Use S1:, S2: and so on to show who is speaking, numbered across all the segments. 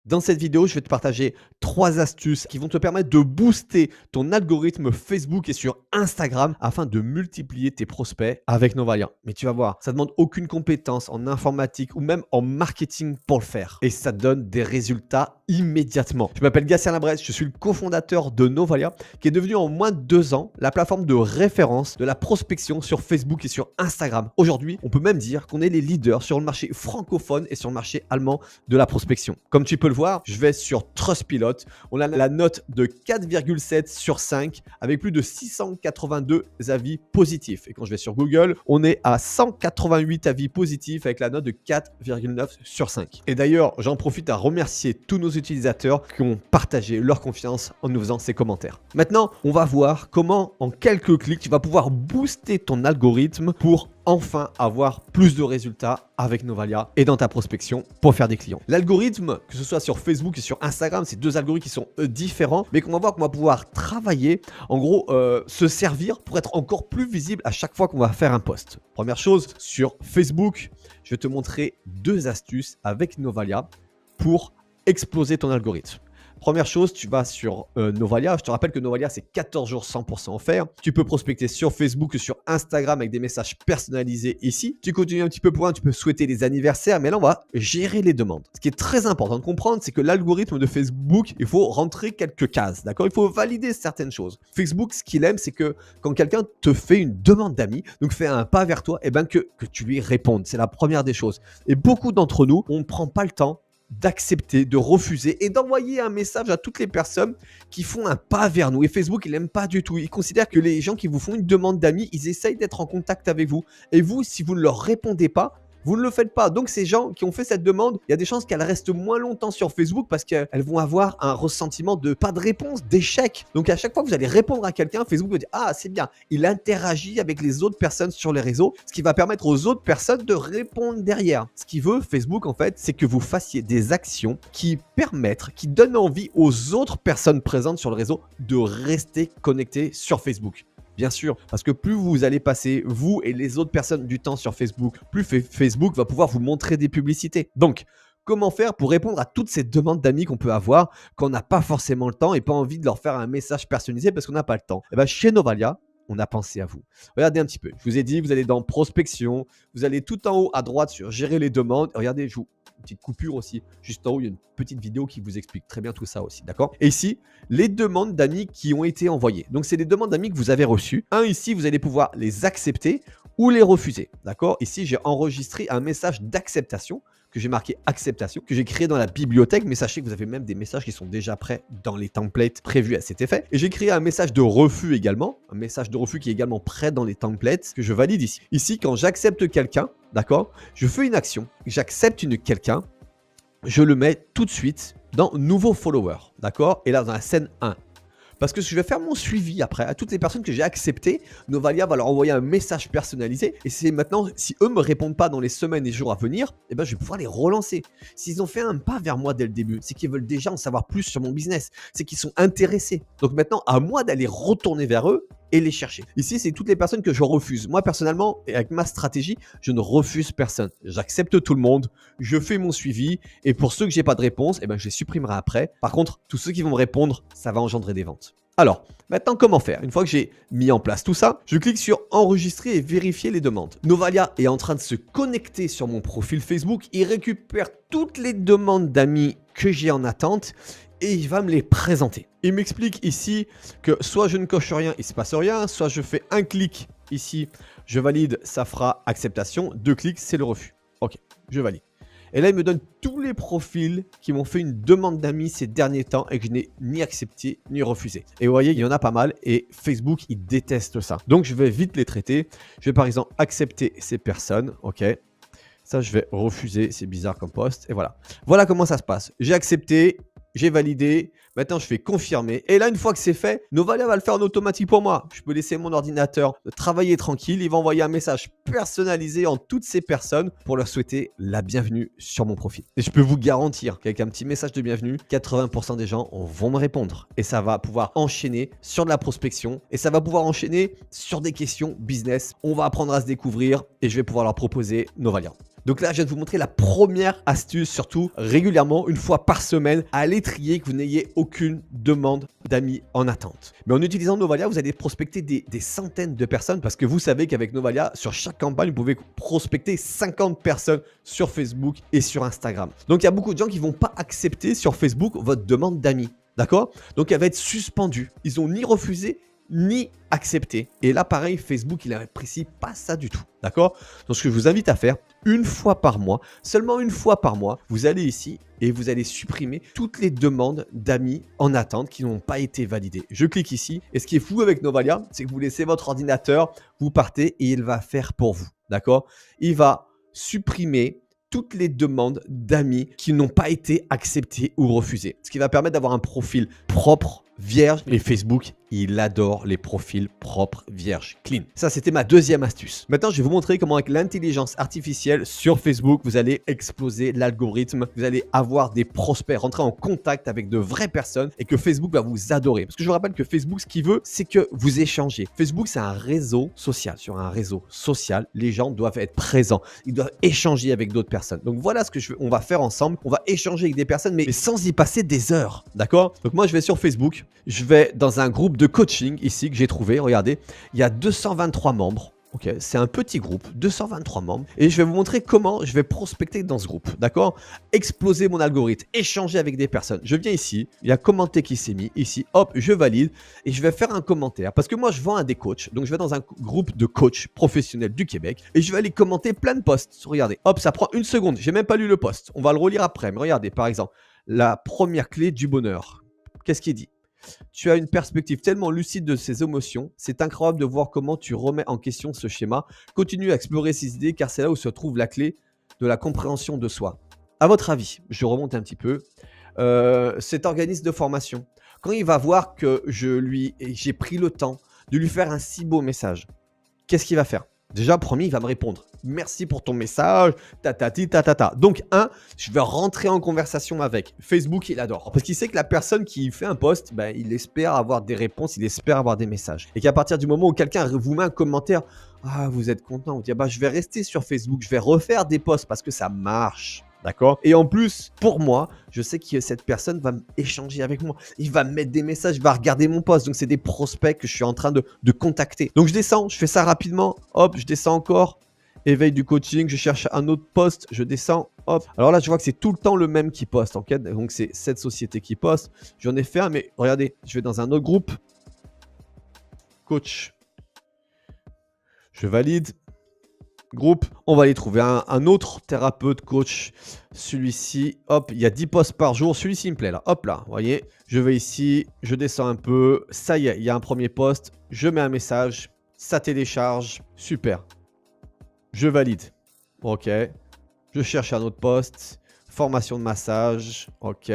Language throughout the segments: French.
S1: Dans cette vidéo, je vais te partager 3 astuces qui vont te permettre de booster ton algorithme Facebook et sur Instagram afin de multiplier tes prospects avec Novalia. Mais tu vas voir, ça ne demande aucune compétence en informatique ou même en marketing pour le faire. Et ça donne des résultats immédiatement. Je m'appelle Gatien Labresse, je suis le cofondateur de Novalia qui est devenu en moins de 2 ans la plateforme de référence de la prospection sur Facebook et sur Instagram. Aujourd'hui, on peut même dire qu'on est les leaders sur le marché francophone et sur le marché allemand de la prospection. Comme tu peux le voir, je vais sur Trustpilot. On a la note de 4,7 sur 5 avec plus de 682 avis positifs. Et quand je vais sur Google, on est à 188 avis positifs avec la note de 4,9 sur 5. Et d'ailleurs, j'en profite à remercier tous nos utilisateurs qui ont partagé leur confiance en nous faisant ces commentaires. Maintenant, on va voir comment en quelques clics, tu vas pouvoir booster ton algorithme pour enfin avoir plus de résultats avec Novalia et dans ta prospection pour faire des clients. L'algorithme, que ce soit sur Facebook et sur Instagram, c'est 2 algorithmes qui sont différents, mais qu'on va voir qu'on va pouvoir travailler, en gros, se servir pour être encore plus visible à chaque fois qu'on va faire un post. Première chose, sur Facebook, je vais te montrer 2 astuces avec Novalia pour exploser ton algorithme. Première chose, tu vas sur Novalia. Je te rappelle que Novalia, c'est 14 jours 100% offert. Tu peux prospecter sur Facebook ou sur Instagram avec des messages personnalisés ici. Tu continues un petit peu plus loin, tu peux souhaiter des anniversaires, mais là, on va gérer les demandes. Ce qui est très important de comprendre, c'est que l'algorithme de Facebook, il faut rentrer quelques cases, d'accord? Il faut valider certaines choses. Facebook, ce qu'il aime, c'est que quand quelqu'un te fait une demande d'amis, donc fait un pas vers toi, et ben que tu lui répondes. C'est la première des choses. Et beaucoup d'entre nous, on ne prend pas le temps d'accepter, de refuser et d'envoyer un message à toutes les personnes qui font un pas vers nous. Et Facebook, il n'aime pas du tout. Il considère que les gens qui vous font une demande d'amis, ils essayent d'être en contact avec vous. Et vous, si vous ne leur répondez pas, vous ne le faites pas. Donc, ces gens qui ont fait cette demande, il y a des chances qu'elles restent moins longtemps sur Facebook parce qu'elles vont avoir un ressentiment de pas de réponse, d'échec. Donc, à chaque fois que vous allez répondre à quelqu'un, Facebook va dire « Ah, c'est bien, il interagit avec les autres personnes sur les réseaux », ce qui va permettre aux autres personnes de répondre derrière. Ce qu'il veut, Facebook, en fait, c'est que vous fassiez des actions qui permettent, qui donnent envie aux autres personnes présentes sur le réseau de rester connectées sur Facebook. Bien sûr, parce que plus vous allez passer, vous et les autres personnes, du temps sur Facebook, plus Facebook va pouvoir vous montrer des publicités. Donc, comment faire pour répondre à toutes ces demandes d'amis qu'on peut avoir quand on n'a pas forcément le temps et pas envie de leur faire un message personnalisé parce qu'on n'a pas le temps? Et bien, chez Novalia, on a pensé à vous. Regardez un petit peu. Je vous ai dit, vous allez dans prospection, vous allez tout en haut à droite sur gérer les demandes. Regardez, je vous une petite coupure aussi. Juste en haut, il y a une petite vidéo qui vous explique très bien tout ça aussi, d'accord? Et ici, les demandes d'amis qui ont été envoyées. Donc, c'est des demandes d'amis que vous avez reçues. Ici, vous allez pouvoir les accepter ou les refuser, d'accord? Ici, j'ai enregistré un message d'acceptation que j'ai marqué acceptation, que j'ai créé dans la bibliothèque, mais sachez que vous avez même des messages qui sont déjà prêts dans les templates prévus à cet effet. Et j'ai créé un message de refus également, un message de refus qui est également prêt dans les templates que je valide ici. Ici, quand j'accepte quelqu'un, d'accord, je fais une action, j'accepte quelqu'un, je le mets tout de suite dans nouveau follower, d'accord, et là dans la scène 1. Parce que je vais faire mon suivi après à toutes les personnes que j'ai acceptées. Novalia va leur envoyer un message personnalisé. Et c'est maintenant, si eux ne me répondent pas dans les semaines et jours à venir, eh ben, je vais pouvoir les relancer. S'ils ont fait un pas vers moi dès le début, c'est qu'ils veulent déjà en savoir plus sur mon business. C'est qu'ils sont intéressés. Donc maintenant, à moi d'aller retourner vers eux et les chercher. Ici, c'est toutes les personnes que je refuse. Moi, personnellement, et avec ma stratégie, je ne refuse personne. J'accepte tout le monde, je fais mon suivi, et pour ceux que j'ai pas de réponse, eh ben, je les supprimerai après. Par contre, tous ceux qui vont me répondre, ça va engendrer des ventes. Alors, maintenant, comment faire? Une fois que j'ai mis en place tout ça, je clique sur enregistrer et vérifier les demandes. Novalia est en train de se connecter sur mon profil Facebook. Il récupère toutes les demandes d'amis que j'ai en attente et il va me les présenter. Il m'explique ici que soit je ne coche rien, il ne se passe rien, soit je fais un clic ici, je valide, ça fera acceptation, 2 clics, c'est le refus. Ok, je valide. Et là, il me donne tous les profils qui m'ont fait une demande d'amis ces derniers temps et que je n'ai ni accepté ni refusé. Et vous voyez, il y en a pas mal et Facebook, il déteste ça. Donc, je vais vite les traiter. Je vais par exemple accepter ces personnes, ok. Ça, je vais refuser, c'est bizarre comme poste. Et voilà. Voilà comment ça se passe. J'ai accepté, j'ai validé. Maintenant, je fais confirmer. Et là, une fois que c'est fait, Novalia va le faire en automatique pour moi. Je peux laisser mon ordinateur travailler tranquille. Il va envoyer un message personnalisé en toutes ces personnes pour leur souhaiter la bienvenue sur mon profil. Et je peux vous garantir qu'avec un petit message de bienvenue, 80% des gens vont me répondre. Et ça va pouvoir enchaîner sur de la prospection. Et ça va pouvoir enchaîner sur des questions business. On va apprendre à se découvrir et je vais pouvoir leur proposer Novalia. Donc là, je viens de vous montrer la première astuce, surtout régulièrement, une fois par semaine, allez trier que vous n'ayez aucune demande d'amis en attente. Mais en utilisant Novalia, vous allez prospecter des centaines de personnes parce que vous savez qu'avec Novalia, sur chaque campagne, vous pouvez prospecter 50 personnes sur Facebook et sur Instagram. Donc il y a beaucoup de gens qui ne vont pas accepter sur Facebook votre demande d'amis. D'accord? Donc elle va être suspendue. Ils n'ont ni refusé ni accepté. Et là, pareil, Facebook, il n'apprécie pas ça du tout. D'accord? Donc, ce que je vous invite à faire, une fois par mois, seulement une fois par mois, vous allez ici et vous allez supprimer toutes les demandes d'amis en attente qui n'ont pas été validées. Je clique ici et ce qui est fou avec Novalia, c'est que vous laissez votre ordinateur, vous partez et il va faire pour vous. D'accord? Il va supprimer toutes les demandes d'amis qui n'ont pas été acceptées ou refusées. Ce qui va permettre d'avoir un profil propre, vierge. Et Facebook, il adore les profils propres, vierges, clean. Ça, c'était ma deuxième astuce. Maintenant, je vais vous montrer comment avec l'intelligence artificielle sur Facebook, vous allez exploser l'algorithme. Vous allez avoir des prospects, rentrer en contact avec de vraies personnes et que Facebook va vous adorer. Parce que je vous rappelle que Facebook, ce qu'il veut, c'est que vous échangez. Facebook, c'est un réseau social. Sur un réseau social, les gens doivent être présents. Ils doivent échanger avec d'autres personnes. Donc voilà ce que on va faire ensemble. On va échanger avec des personnes, mais sans y passer des heures. D'accord? Donc moi, je vais sur Facebook. Je vais dans un groupe de coaching ici que j'ai trouvé. Regardez, il y a 223 membres. Ok, c'est un petit groupe, 223 membres. Et je vais vous montrer comment je vais prospecter dans ce groupe. D'accord? Exploser mon algorithme, échanger avec des personnes. Je viens ici, il y a commenter qui s'est mis. Ici, hop, je valide et je vais faire un commentaire. Parce que moi, je vends à des coachs. Donc, je vais dans un groupe de coachs professionnels du Québec et je vais aller commenter plein de posts. Regardez, hop, ça prend une seconde. J'ai même pas lu le post. On va le relire après. Mais regardez, par exemple, la première clé du bonheur. Qu'est-ce qu'il dit? Tu as une perspective tellement lucide de ses émotions. C'est incroyable de voir comment tu remets en question ce schéma. Continue à explorer ces idées car c'est là où se trouve la clé de la compréhension de soi. À votre avis, je remonte un petit peu, cet organisme de formation, quand il va voir que j'ai pris le temps de lui faire un si beau message, qu'est-ce qu'il va faire? Déjà, premier, il va me répondre. Merci pour ton message, tatati, tatata. Donc, je vais rentrer en conversation avec. Facebook, il adore. Parce qu'il sait que la personne qui fait un post, ben, il espère avoir des réponses, il espère avoir des messages. Et qu'à partir du moment où quelqu'un vous met un commentaire, ah, vous êtes content, vous dites, bah, je vais rester sur Facebook, je vais refaire des posts parce que ça marche. D'accord? Et en plus, pour moi, je sais que cette personne va échanger avec moi. Il va me mettre des messages, il va regarder mon post. Donc, c'est des prospects que je suis en train de contacter. Donc, je descends, je fais ça rapidement. Hop, je descends encore. Éveil du coaching, je cherche un autre post. Je descends, hop. Alors là, je vois que c'est tout le temps le même qui poste. En fait. Donc, c'est cette société qui poste. J'en ai fait un, mais regardez, je vais dans un autre groupe. Coach. Je valide. Groupe, on va aller trouver un autre thérapeute, coach. Celui-ci, hop, il y a 10 posts par jour. Celui-ci me plaît là. Hop là, vous voyez. Je vais ici, je descends un peu. Ça y est, il y a un premier post. Je mets un message. Ça télécharge. Super. Je valide. Ok. Je cherche un autre post. Formation de massage. Ok.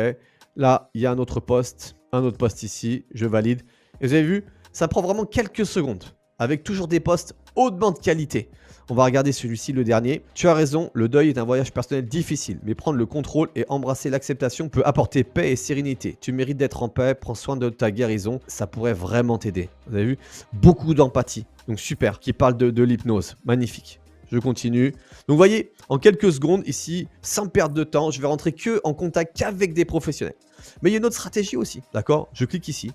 S1: Là, il y a un autre post. Un autre post ici. Je valide. Et vous avez vu, ça prend vraiment quelques secondes. Avec toujours des posts hautement de qualité. On va regarder celui-ci, le dernier. Tu as raison, le deuil est un voyage personnel difficile, mais prendre le contrôle et embrasser l'acceptation peut apporter paix et sérénité. Tu mérites d'être en paix, prends soin de ta guérison, ça pourrait vraiment t'aider. Vous avez vu? Beaucoup d'empathie, donc super, qui parle de l'hypnose, magnifique. Je continue. Donc vous voyez, en quelques secondes ici, sans perdre de temps, je vais rentrer en contact qu'avec des professionnels. Mais il y a une autre stratégie aussi, d'accord? Je clique ici.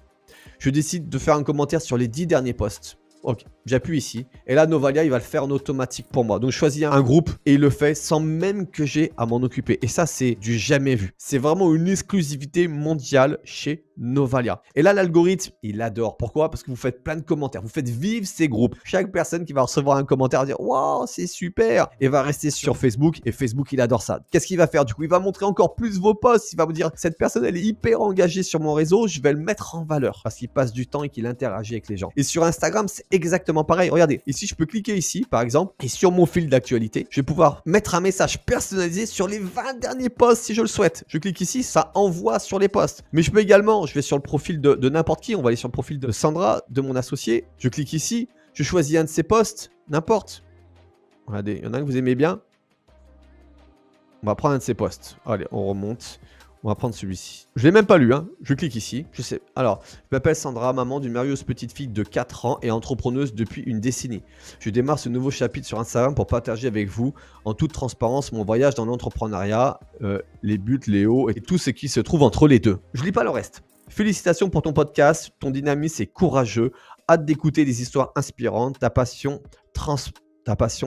S1: Je décide de faire un commentaire sur les 10 derniers posts. Ok, j'appuie ici. Et là, Novalia, il va le faire en automatique pour moi. Donc, je choisis un groupe et il le fait sans même que j'ai à m'en occuper. Et ça, c'est du jamais vu. C'est vraiment une exclusivité mondiale chez Novalia. Et là, l'algorithme, il adore. Pourquoi? Parce que vous faites plein de commentaires. Vous faites vivre ces groupes. Chaque personne qui va recevoir un commentaire va dire « Waouh, c'est super !» et va rester sur Facebook. Et Facebook, il adore ça. Qu'est-ce qu'il va faire? Du coup, il va montrer encore plus vos posts. Il va vous dire « Cette personne, elle est hyper engagée sur mon réseau. Je vais le mettre en valeur. » Parce qu'il passe du temps et qu'il interagit avec les gens. Et sur Instagram, c'est exactement pareil. Regardez, ici, je peux cliquer ici, par exemple. Et sur mon fil d'actualité, je vais pouvoir mettre un message personnalisé sur les 20 derniers posts si je le souhaite. Je clique ici, ça envoie sur les posts. Mais je peux également, je vais sur le profil de n'importe qui. On va aller sur le profil de Sandra, de mon associé. Je clique ici, je choisis un de ses posts, n'importe. Regardez, il y en a un que vous aimez bien. On va prendre un de ses posts. Allez, on remonte. On va prendre celui-ci. Je l'ai même pas lu, hein. Je clique ici. Je sais. Alors, je m'appelle Sandra, maman d'une merveilleuse petite fille de 4 ans et entrepreneuse depuis une décennie. Je démarre ce nouveau chapitre sur Instagram pour partager avec vous, en toute transparence, mon voyage dans l'entrepreneuriat, les buts, les hauts et tout ce qui se trouve entre les deux. Je lis pas le reste. Félicitations pour ton podcast, ton dynamisme est courageux. Hâte d'écouter des histoires inspirantes. Ta passion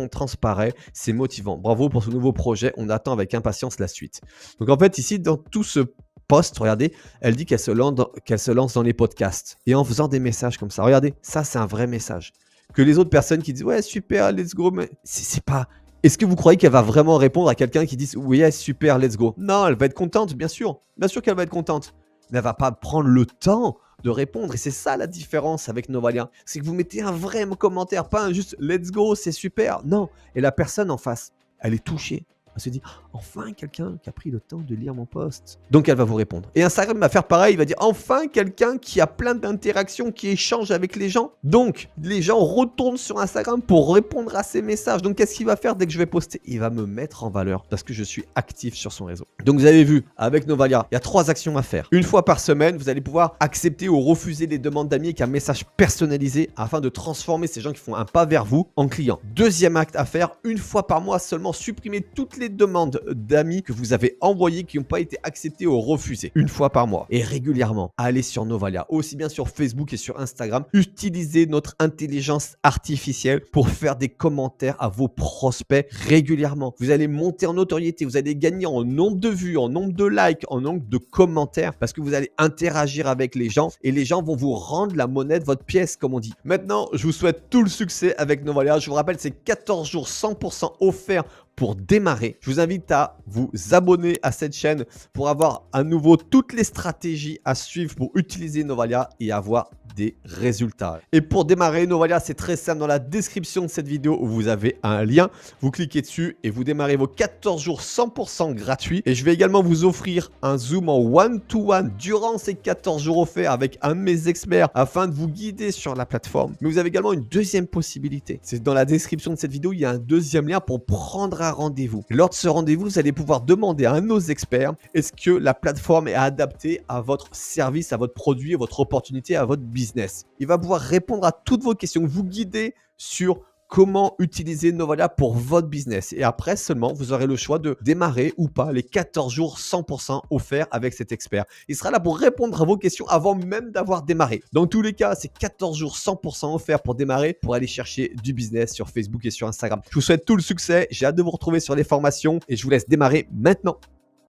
S1: transparaît, c'est motivant. Bravo pour ce nouveau projet, on attend avec impatience la suite. Donc en fait, ici, dans tout ce post, regardez, elle dit qu'elle se lance dans les podcasts. Et en faisant des messages comme ça, regardez, ça c'est un vrai message. Que les autres personnes qui disent ouais super, let's go, mais c'est pas... Est-ce que vous croyez qu'elle va vraiment répondre à quelqu'un qui dit oui super, let's go? Non, elle va être contente, bien sûr qu'elle va être contente. Mais elle va pas prendre le temps de répondre. Et c'est ça la différence avec Novalia. C'est que vous mettez un vrai commentaire, pas un juste let's go, c'est super. Non. Et la personne en face, elle est touchée. Elle se dit enfin quelqu'un qui a pris le temps de lire mon post. Donc elle va vous répondre. Et Instagram va faire pareil, il va dire enfin quelqu'un qui a plein d'interactions, qui échange avec les gens. Donc les gens retournent sur Instagram pour répondre à ces messages. Donc qu'est-ce qu'il va faire dès que je vais poster? Il va me mettre en valeur parce que je suis actif sur son réseau. Donc vous avez vu, avec Novalia, il y a 3 actions à faire. Une fois par semaine, vous allez pouvoir accepter ou refuser les demandes d'amis avec un message personnalisé afin de transformer ces gens qui font un pas vers vous en clients. Deuxième acte à faire, une fois par mois seulement, supprimer toutes les demandes d'amis que vous avez envoyées qui n'ont pas été acceptées ou refusées. Une fois par mois. Et régulièrement, allez sur Novalia, aussi bien sur Facebook et sur Instagram. Utilisez notre intelligence artificielle pour faire des commentaires à vos prospects régulièrement. Vous allez monter en notoriété, vous allez gagner en nombre de vues, en nombre de likes, en nombre de commentaires parce que vous allez interagir avec les gens et les gens vont vous rendre la monnaie de votre pièce, comme on dit. Maintenant, je vous souhaite tout le succès avec Novalia. Je vous rappelle, c'est 14 jours 100% offerts pour démarrer. Je vous invite à vous abonner à cette chaîne pour avoir à nouveau toutes les stratégies à suivre pour utiliser Novalia et avoir des résultats. Et pour démarrer Novalia, c'est très simple. Dans la description de cette vidéo, vous avez un lien. Vous cliquez dessus et vous démarrez vos 14 jours 100% gratuits. Et je vais également vous offrir un Zoom en one-to-one durant ces 14 jours offerts avec un de mes experts afin de vous guider sur la plateforme. Mais vous avez également une deuxième possibilité. C'est dans la description de cette vidéo, il y a un deuxième lien pour prendre un rendez-vous. Lors de ce rendez-vous, vous allez pouvoir demander à un de nos experts est-ce que la plateforme est adaptée à votre service, à votre produit, à votre opportunité, à votre business. Il va pouvoir répondre à toutes vos questions, vous guider sur comment utiliser Novalia pour votre business. Et après seulement, vous aurez le choix de démarrer ou pas les 14 jours 100% offerts avec cet expert. Il sera là pour répondre à vos questions avant même d'avoir démarré. Dans tous les cas, c'est 14 jours 100% offerts pour démarrer, pour aller chercher du business sur Facebook et sur Instagram. Je vous souhaite tout le succès. J'ai hâte de vous retrouver sur les formations et je vous laisse démarrer maintenant.